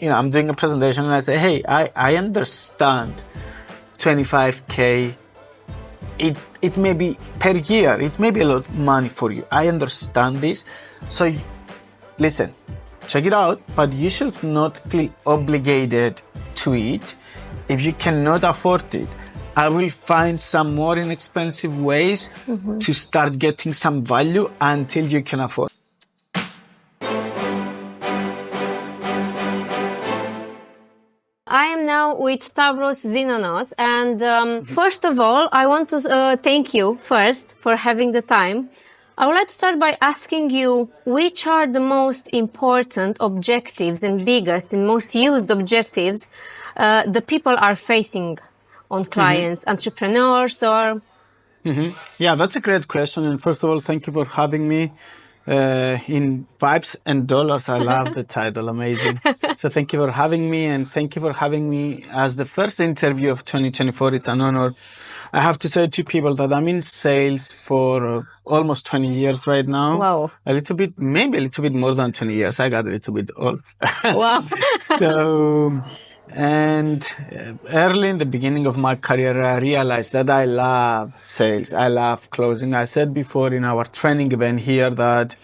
I'm doing a presentation and I say, hey, I understand 25K. It may be per year. It may be a lot of money for you. I understand this. So listen, check it out, but you should not feel obligated to it if you cannot afford it. I will find some more inexpensive ways to start getting some value until you can afford. I am now with Stavros Zenonos, and first of all, I want to thank you first for having the time. I would like to start by asking you, which are the most important objectives and biggest and most used objectives the people are facing on clients, entrepreneurs, or... Yeah, that's a great question. And first of all, thank you for having me. In Vibes and Dollars, I love the title. Amazing. So thank you for having me, and thank you for having me as the first interview of 2024. It's an honor. I have to say to people that I'm in sales for almost 20 years right now. Wow. Maybe a little bit more than 20 years. I got a little bit old. Wow. Early in the beginning of my career, I realized that I love sales. I love closing. I said before in our training event here that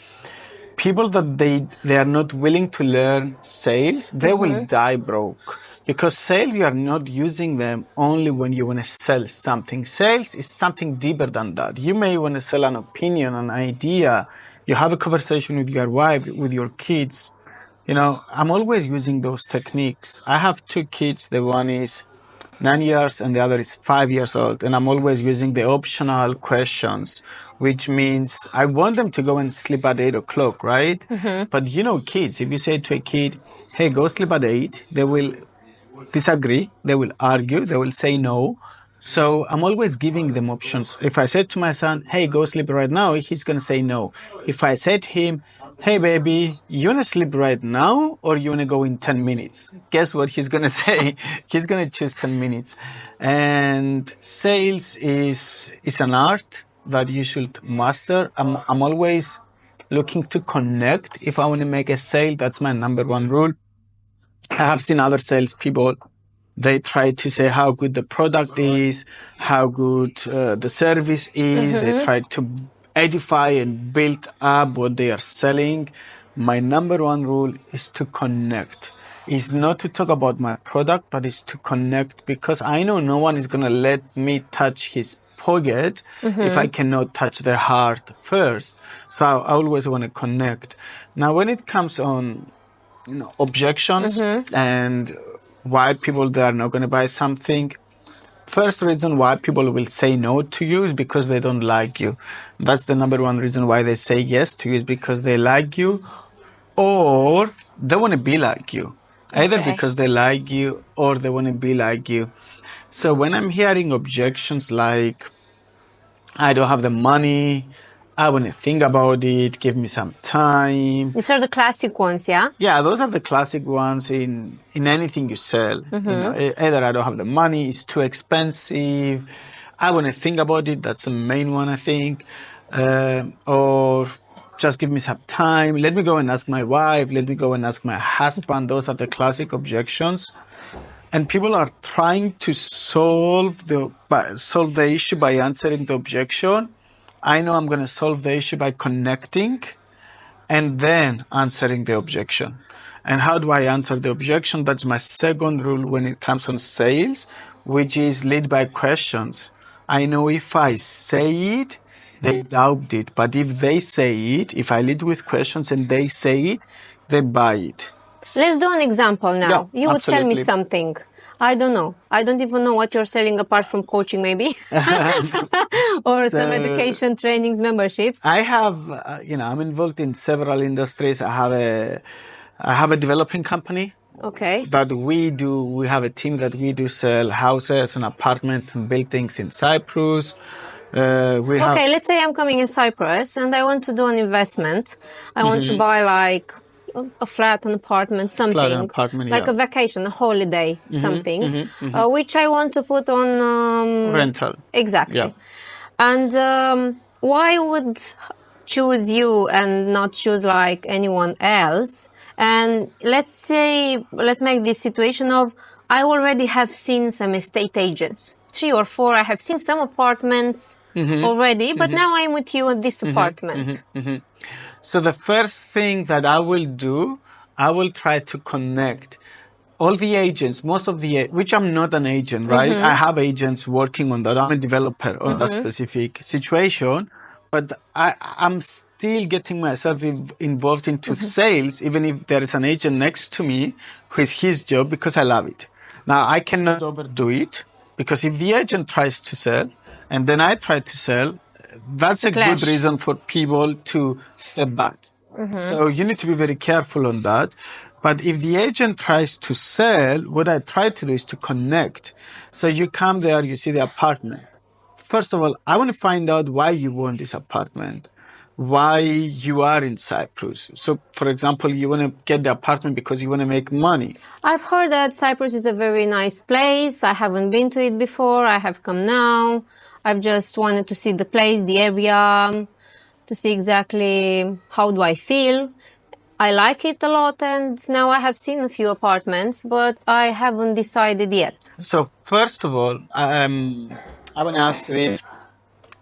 people that they are not willing to learn sales, they will die broke. Because sales, you are not using them only when you want to sell something. Sales is something deeper than that. You may want to sell an opinion, an idea. You have a conversation with your wife, with your kids. I'm always using those techniques. I have two kids. The one is 9 years and the other is 5 years old. And I'm always using the optional questions, which means I want them to go and sleep at 8 o'clock, right? But kids, if you say to a kid, hey, go sleep at 8, they will disagree, they will argue, they will say no. So I'm always giving them options. If I said to my son, hey, go sleep right now, he's going to say no. If I said to him, hey, baby, you want to sleep right now or you want to go in 10 minutes? Guess what he's going to say? He's going to choose 10 minutes. And sales is an art that you should master. I'm always looking to connect. If I want to make a sale, that's my number one rule. I have seen other salespeople, they try to say how good the product is, how good the service is. They try to edify and build up what they are selling. My number one rule is to connect. It's not to talk about my product, but it's to connect, because I know no one is going to let me touch his pocket if I cannot touch their heart first. So I always want to connect. Now, when it comes on objections and why people they are not going to buy something. First reason why people will say no to you is because they don't like you. That's the number one reason why they say yes to you, is because they like you or they want to be like you. Either because they like you or they want to be like you. So when I'm hearing objections like, I don't have the money, I want to think about it, give me some time. These are the classic ones, yeah? Yeah, those are the classic ones in anything you sell. Either I don't have the money, it's too expensive, I want to think about it, that's the main one, I think. Or just give me some time, let me go and ask my wife, let me go and ask my husband. Those are the classic objections. And people are trying to solve the issue by answering the objection. I know I'm going to solve the issue by connecting and then answering the objection. And how do I answer the objection? That's my second rule when it comes on sales, which is lead by questions. I know if I say it, they doubt it. But if they say it, if I lead with questions and they say it, they buy it. Let's do an example now. Yeah, you would sell me absolutely. something. I don't know. I don't even know what you're selling apart from coaching, maybe. Or some education, trainings, memberships. I have, I'm involved in several industries. I have a developing company. Okay. That we have a team that we do sell houses and apartments and buildings in Cyprus. Let's say I'm coming in Cyprus and I want to do an investment. I want to buy like a flat, an apartment, something. Like a vacation, a holiday, something, which I want to put on... rental. Exactly. Yeah. And why would choose you and not choose like anyone else? And let's make this situation of, I already have seen some estate agents, 3 or 4. I have seen some apartments already, but now I'm with you at this apartment. So the first thing that I will do, I will try to connect all the agents, most of the, which I'm not an agent, right? I have agents working on that. I'm a developer on that specific situation, but I'm still getting myself involved into sales, even if there is an agent next to me who is his job, because I love it. Now, I cannot overdo it, because if the agent tries to sell and then I try to sell, that's a good reason for people to step back. So you need to be very careful on that. But if the agent tries to sell, what I try to do is to connect. So you come there, you see the apartment. First of all, I want to find out why you want this apartment, why you are in Cyprus. So, for example, you want to get the apartment because you want to make money. I've heard that Cyprus is a very nice place. I haven't been to it before. I have come now. I've just wanted to see the place, the area, to see exactly how do I feel. I like it a lot, and now I have seen a few apartments, but I haven't decided yet. So, first of all, I want to ask this.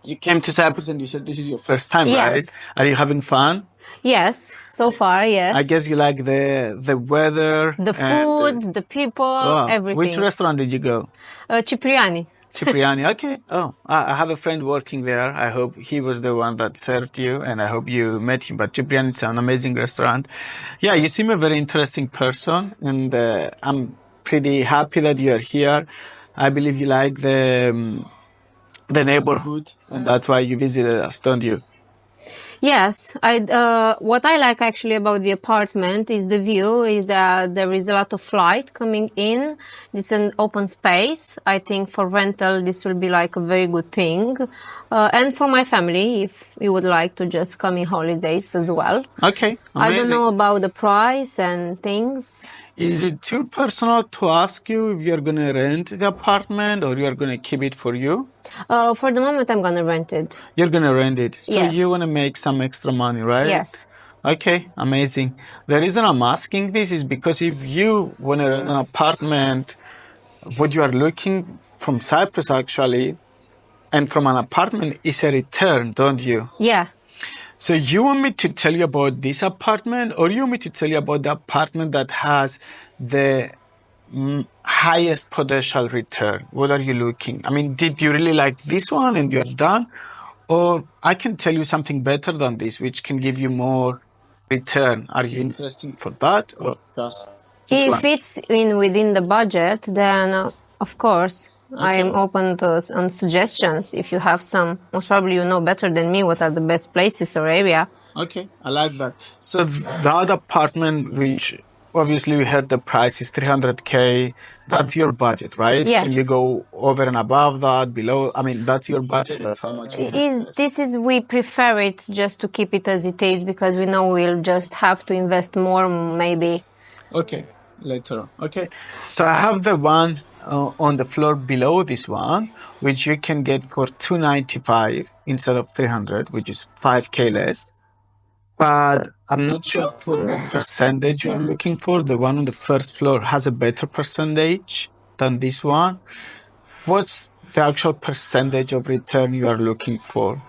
You came to Cyprus and you said this is your first time, right? Are you having fun? Yes, so far, yes. I guess you like the weather. The food, the people, everything. Which restaurant did you go? Cipriani. Cipriani, okay. Oh, I have a friend working there. I hope he was the one that served you, and I hope you met him. But Cipriani is an amazing restaurant. Yeah, you seem a very interesting person, and I'm pretty happy that you're here. I believe you like the neighborhood, and that's why you visited us, don't you? Yes, what I like actually about the apartment is the view, is that there is a lot of light coming in. It's an open space. I think for rental, this will be like a very good thing. And for my family, if you would like to just come in holidays as well. Okay. Amazing. I don't know about the price and things. Is it too personal to ask you if you're going to rent the apartment or you're going to keep it for you? For the moment, I'm going to rent it. You're going to rent it. So yes. You want to make some extra money, right? Yes. Okay, amazing. The reason I'm asking this is because if you want to rent an apartment, what you are looking from Cyprus actually, and from an apartment is a return, don't you? Yeah. So you want me to tell you about this apartment, or you want me to tell you about the apartment that has the highest potential return? What are you looking? I mean, did you really like this one and you're done? Or I can tell you something better than this, which can give you more return. Are you interested for that, or just if it's within the budget, then of course. Okay. I am open to some suggestions. If you have some, most probably you know better than me what are the best places or area. Okay, I like that. So the other apartment, which obviously we heard the price is 300K, that's your budget, right? Yes. Can you go over and above that, below? I mean, that's your budget. That's how much. We prefer it just to keep it as it is, because we know we'll just have to invest more maybe. Okay, later on. Okay, so I have the one on the floor below this one, which you can get for 295 instead of 300, which is 5K less. But I'm not sure for the percentage you're looking for. The one on the first floor has a better percentage than this one. What's the actual percentage of return you are looking for?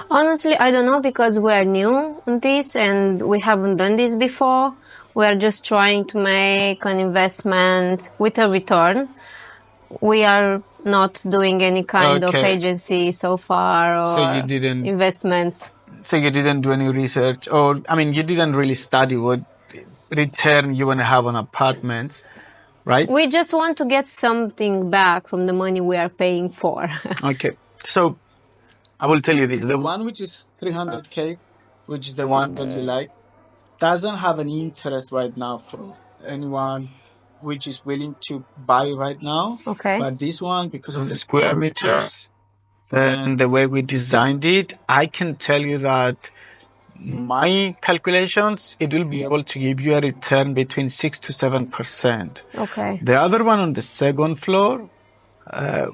Honestly, I don't know, because we're new on this and we haven't done this before. We're just trying to make an investment with a return. We are not doing any kind of agency so far, or so you didn't, investments. So you didn't do any research, or, I mean, you didn't really study what return you want to have on apartments, right? We just want to get something back from the money we are paying for. Okay. So I will tell you this. The one which is 300K, which is the one that you like, doesn't have any interest right now from anyone which is willing to buy right now. Okay. But this one, because of the square meters and the way we designed it, I can tell you that my calculations, it will be able to give you a return between 6 to 7%. Okay. The other one on the second floor,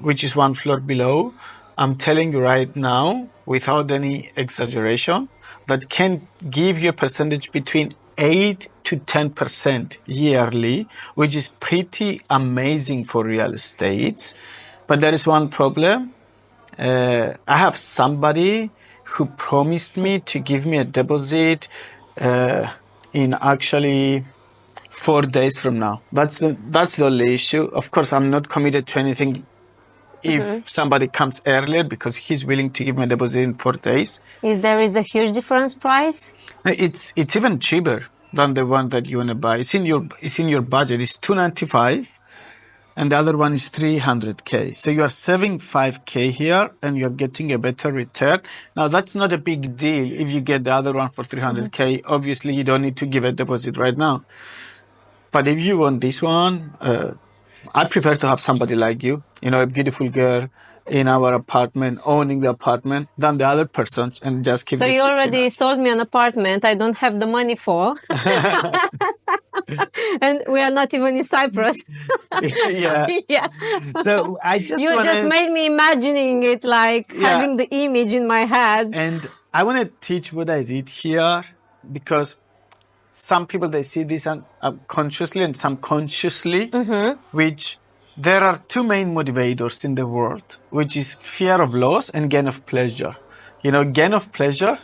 which is one floor below, I'm telling you right now, without any exaggeration, that can give you a percentage between 8 to 10% yearly, which is pretty amazing for real estate. But there is one problem. I have somebody who promised me to give me a deposit in actually 4 days from now. That's the only issue. Of course, I'm not committed to anything if somebody comes earlier because he's willing to give me a deposit in 4 days. Is there a huge difference price? It's even cheaper than the one that you want to buy. It's in your budget. It's $295, and the other one is $300K. So you are saving $5K here, and you're getting a better return. Now that's not a big deal if you get the other one for $300K. Obviously, you don't need to give a deposit right now. But if you want this one, I prefer to have somebody like you, a beautiful girl in our apartment, owning the apartment, than the other person and just keep. So you already sold me an apartment I don't have the money for. And we are not even in Cyprus. Yeah. Yeah. So I just just made me imagining it having the image in my head. And I want to teach what I did here because some people, they see this consciously and subconsciously, which there are two main motivators in the world, which is fear of loss and gain of pleasure. Gain of pleasure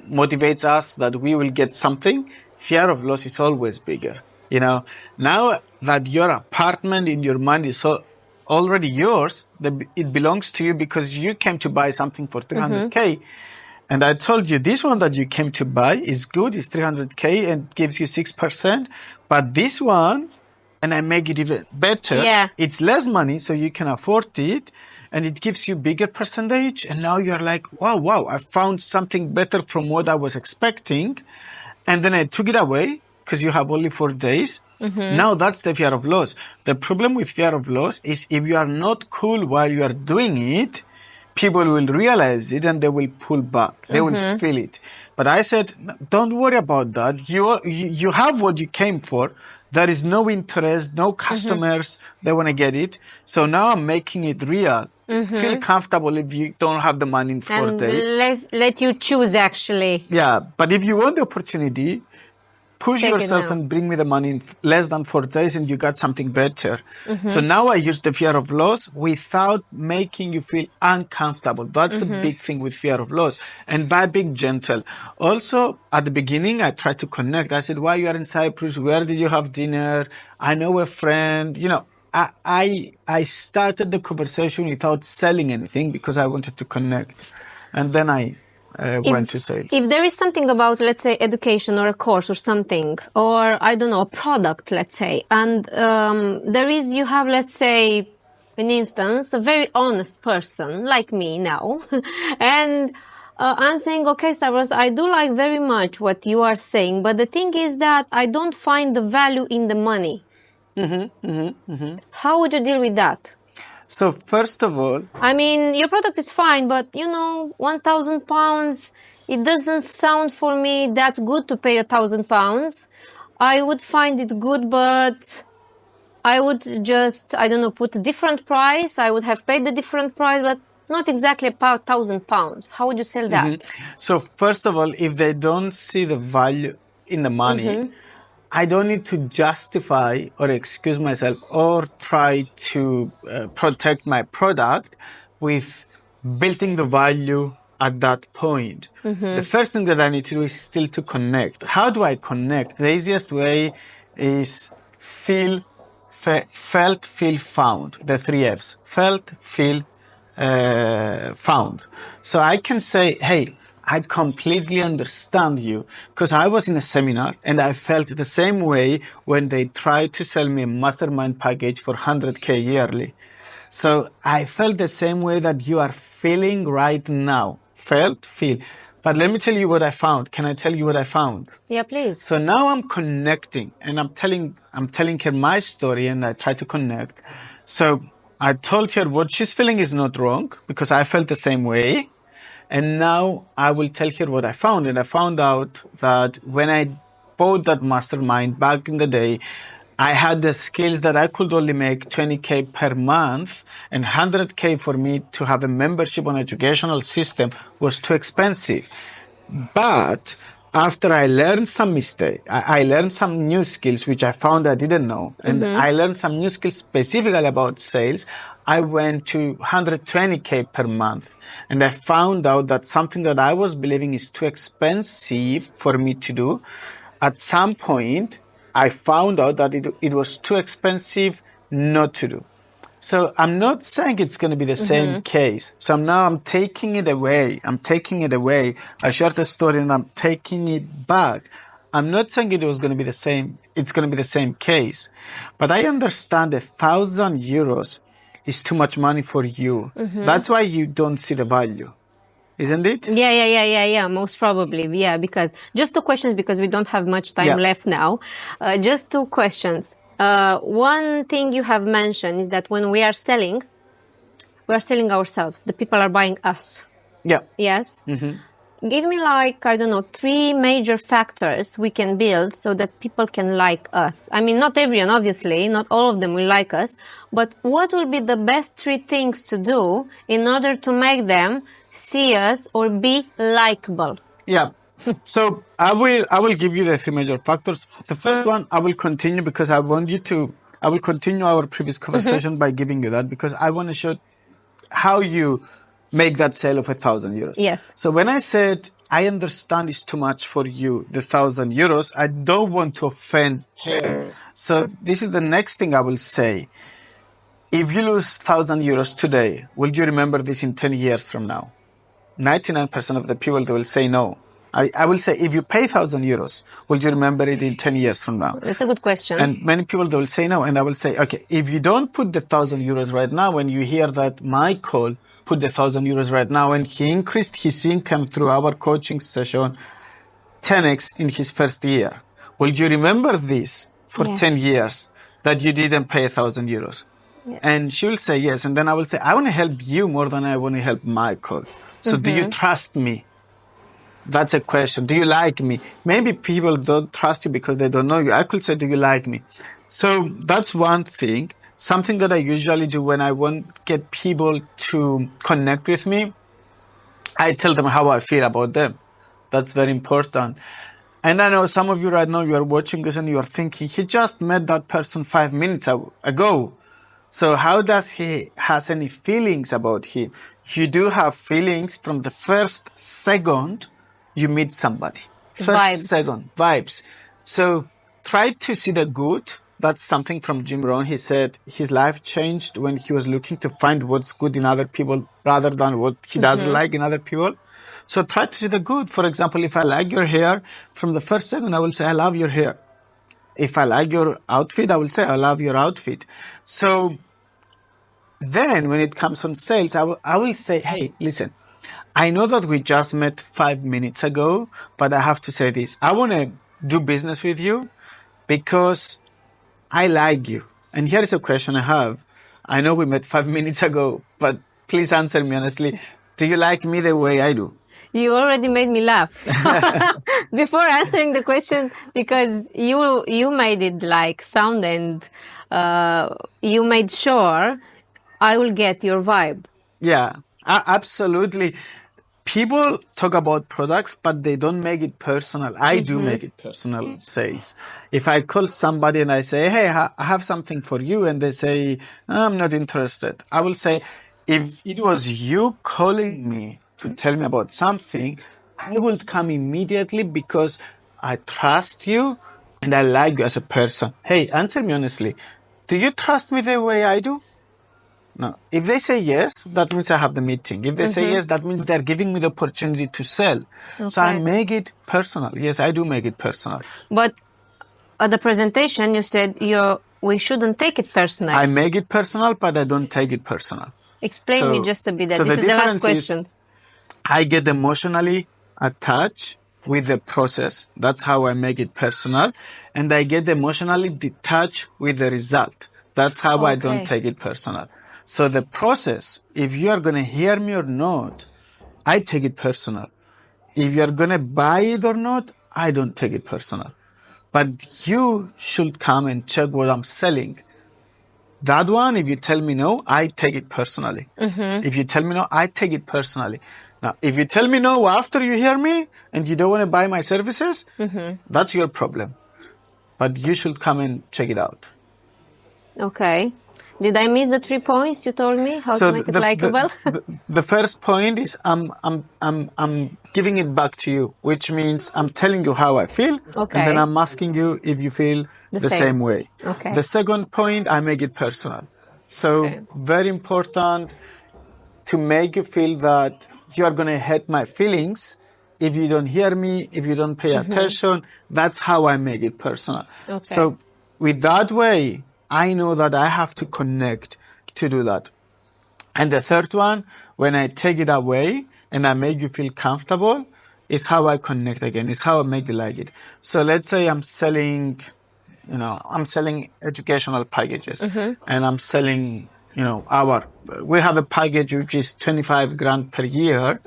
motivates us that we will get something. Fear of loss is always bigger. Now that your apartment in your mind is already yours, it belongs to you because you came to buy something for $300K. And I told you this one that you came to buy is good, it's $300K and gives you 6%. But this one, and I make it even better, it's less money, so you can afford it, and it gives you bigger percentage. And now you're like, wow, I found something better from what I was expecting. And then I took it away because you have only 4 days. Now that's the fear of loss. The problem with fear of loss is if you are not cool while you are doing it, people will realize it and they will pull back. They will feel it. But I said, don't worry about that. You have what you came for. There is no interest, no customers. They want to get it. So now I'm making it real. Feel comfortable if you don't have the money in 4 days. Let you choose, actually. Yeah. But if you want the opportunity, push yourself and bring me the money in less than 4 days and you got something better. So now I use the fear of loss without making you feel uncomfortable. That's a big thing with fear of loss. And by being gentle. Also, at the beginning, I tried to connect. I said, why you are in Cyprus? Where did you have dinner? I know a friend. I started the conversation without selling anything because I wanted to connect. And then I went to sales. If there is something about, let's say, education or a course or something, or I don't know, a product, let's say, and you have, let's say, an instance, a very honest person like me now, and I'm saying, okay, Stavros, I do like very much what you are saying, but the thing is that I don't find the value in the money. How would you deal with that? So first of all, I mean, your product is fine, but £1,000, it doesn't sound for me that good to pay £1,000. I would find it good, but I would just, put a different price. I would have paid a different price, but not exactly about £1,000. How would you sell that? So first of all, if they don't see the value in the money, I don't need to justify or excuse myself or try to protect my product with building the value at that point. The first thing that I need to do is still to connect. How do I connect? The easiest way is felt, feel, found. The 3 Fs. Felt, feel, found. So I can say, hey, I completely understand you because I was in a seminar and I felt the same way when they tried to sell me a mastermind package for $100K yearly. So I felt the same way that you are feeling right now. Felt, feel. But let me tell you what I found. Can I tell you what I found? Yeah, please. So now I'm connecting and I'm telling her my story and I try to connect. So I told her what she's feeling is not wrong because I felt the same way. And now I will tell her what I found. And I found out that when I bought that mastermind back in the day, I had the skills that I could only make $20K per month, and $100K for me to have a membership on educational system was too expensive. But after I learned some mistake, I learned some new skills which I found I didn't know, and I learned some new skills specifically about sales. I went to 120K per month, and I found out that something that I was believing is too expensive for me to do. At some point, I found out that it was too expensive not to do. So I'm not saying it's going to be the same case. So now I'm taking it away. I shared the story and I'm taking it back. I'm not saying it was going to be the same. It's going to be the same case. But I understand 1,000 euros is too much money for you. That's why you don't see the value. Isn't it? Yeah. Most probably. Yeah, because just two questions because we don't have much time left now. Just two questions. One thing you have mentioned is that when we are selling ourselves. The people are buying us. Yeah. Yes? Give me like, I don't know, 3 major factors we can build so that people can like us. I mean, not everyone, obviously, not all of them will like us, but what will be the best 3 things to do in order to make them see us or be likable? Yeah. So I will give you the 3 major factors. The first one, I will continue because I will continue our previous conversation by giving you that because I want to show how you make that sale of 1,000 euros. Yes. So when I said, I understand it's too much for you, the 1,000 euros, I don't want to offend her. So this is the next thing I will say. If you lose 1,000 euros today, will you remember this in 10 years from now? 99% of the people, they will say no. I will say, if you pay 1,000 euros, will you remember it in 10 years from now? That's a good question. And many people, they will say no. And I will say, okay, if you don't put the 1,000 euros right now, when you hear that Michael put the 1,000 euros right now, and he increased his income through our coaching session 10x in his first year, will you remember this for 10 years that you didn't pay 1,000 euros? Yes. And she will say yes. And then I will say, I want to help you more than I want to help Michael. So do you trust me? That's a question. Do you like me? Maybe people don't trust you because they don't know you. I could say, do you like me? So that's one thing. Something that I usually do when I want to get people to connect with me, I tell them how I feel about them. That's very important. And I know some of you right now, you are watching this and you are thinking, he just met that person 5 minutes ago. So how does he has any feelings about him? You do have feelings from the first second you meet somebody. Second, vibes. So try to see the good. That's something from Jim Rohn. He said his life changed when he was looking to find what's good in other people rather than what he doesn't like in other people. So try to see the good. For example, if I like your hair, from the first second, I will say, I love your hair. If I like your outfit, I will say, I love your outfit. So then when it comes on sales, I will say, hey, listen, I know that we just met 5 minutes ago, but I have to say this. I want to do business with you because I like you. And here is a question I have. I know we met 5 minutes ago, but please answer me honestly. Do you like me the way I do? You already made me laugh. Before answering the question, because you made it like sound and you made sure I will get your vibe. Yeah, absolutely. People talk about products, but they don't make it personal. I do make it personal sales. If I call somebody and I say, hey, I have something for you, and they say, I'm not interested, I will say, if it was you calling me to tell me about something, I will come immediately because I trust you and I like you as a person. Hey, answer me honestly. Do you trust me the way I do? No. If they say yes, that means I have the meeting. If they say yes, that means they're giving me the opportunity to sell. Okay. So I make it personal. Yes, I do make it personal. But at the presentation, you said we shouldn't take it personal. I make it personal, but I don't take it personal. Explain me just a bit. This is the last question. I get emotionally attached with the process. That's how I make it personal. And I get emotionally detached with the result. That's how I don't take it personal. So the process, if you are going to hear me or not, I take it personal. If you are going to buy it or not, I don't take it personal. But you should come and check what I'm selling That one, if you tell me no, I take it personally. If you tell me no, I take it personally. Now, if you tell me no after you hear me and you don't want to buy my services, that's your problem. But you should come and check it out. Okay. Did I miss the 3 points you told me? How to make it likable? The first point is I'm giving it back to you, which means I'm telling you how I feel, Okay. and then I'm asking you if you feel the same way. Okay. The second point, I make it personal. So very important to make you feel that you are going to hurt my feelings if you don't hear me, if you don't pay attention. That's how I make it personal. Okay. So with that way, I know that I have to connect to do that. And the third one, when I take it away and I make you feel comfortable, is how I connect again, is how I make you like it. So let's say I'm selling educational packages and I'm selling, we have a package which is 25 grand per year,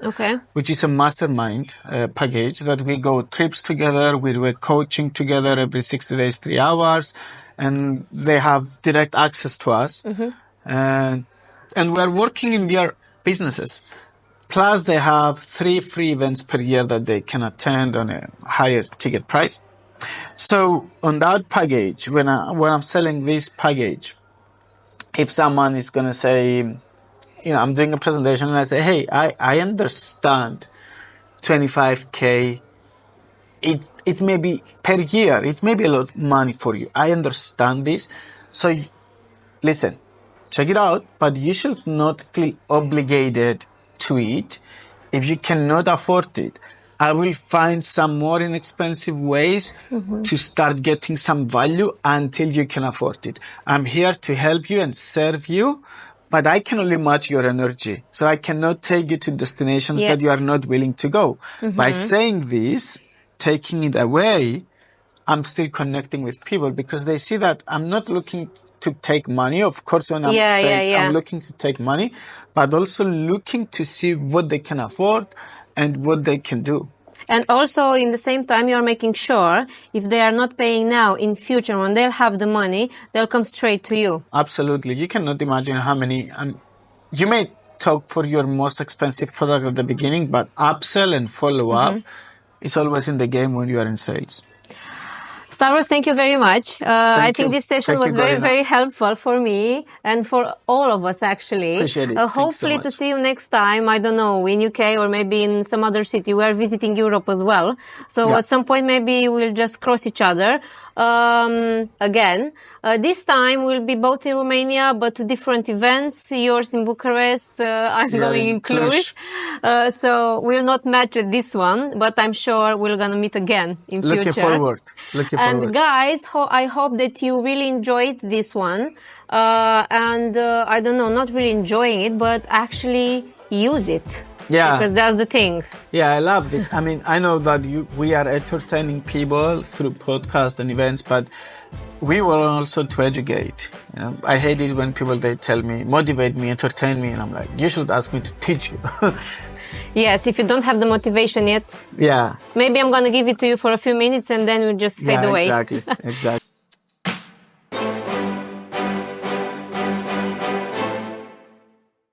which is a mastermind package that we go trips together, we do coaching together every 60 days, 3 hours, and they have direct access to us. And we're working in their businesses. Plus they have 3 free events per year that they can attend on a higher ticket price. So on that package, when I'm selling this package, if someone is going to say, I'm doing a presentation and I say, hey, I understand 25K. It may be per year. It may be a lot of money for you. I understand this. So listen, check it out, but you should not feel obligated to it if you cannot afford it. I will find some more inexpensive ways to start getting some value until you can afford it. I'm here to help you and serve you, but I can only match your energy. So I cannot take you to destinations that you are not willing to go. By saying this, taking it away, I'm still connecting with people because they see that I'm not looking to take money. Of course, when I'm saying I'm looking to take money, but also looking to see what they can afford and what they can do. And also, in the same time, you're making sure if they are not paying now, in future, when they'll have the money, they'll come straight to you. Absolutely. You cannot imagine how many... you may talk for your most expensive product at the beginning, but upsell and follow up is always in the game when you are in sales. Stavros, thank you very much. I think this session was very, very helpful for me and for all of us, actually. Appreciate it. Hopefully to see you next time, I don't know, in UK or maybe in some other city. We are visiting Europe as well. So at some point, maybe we'll just cross each other again. This time we'll be both in Romania, but to different events. Yours in Bucharest, I'm going in Cluj. So we'll not match at this one, but I'm sure we're going to meet again in future. Looking forward. And guys, I hope that you really enjoyed this one. I don't know, not really enjoying it, but actually use it. Yeah. Because that's the thing. Yeah, I love this. I mean, I know that we are entertaining people through podcasts and events, but we want also to educate. I hate it when people, they tell me, motivate me, entertain me. And I'm like, you should ask me to teach you. Yes, if you don't have the motivation yet. Yeah. Maybe I'm going to give it to you for a few minutes and then we'll just fade away. Exactly.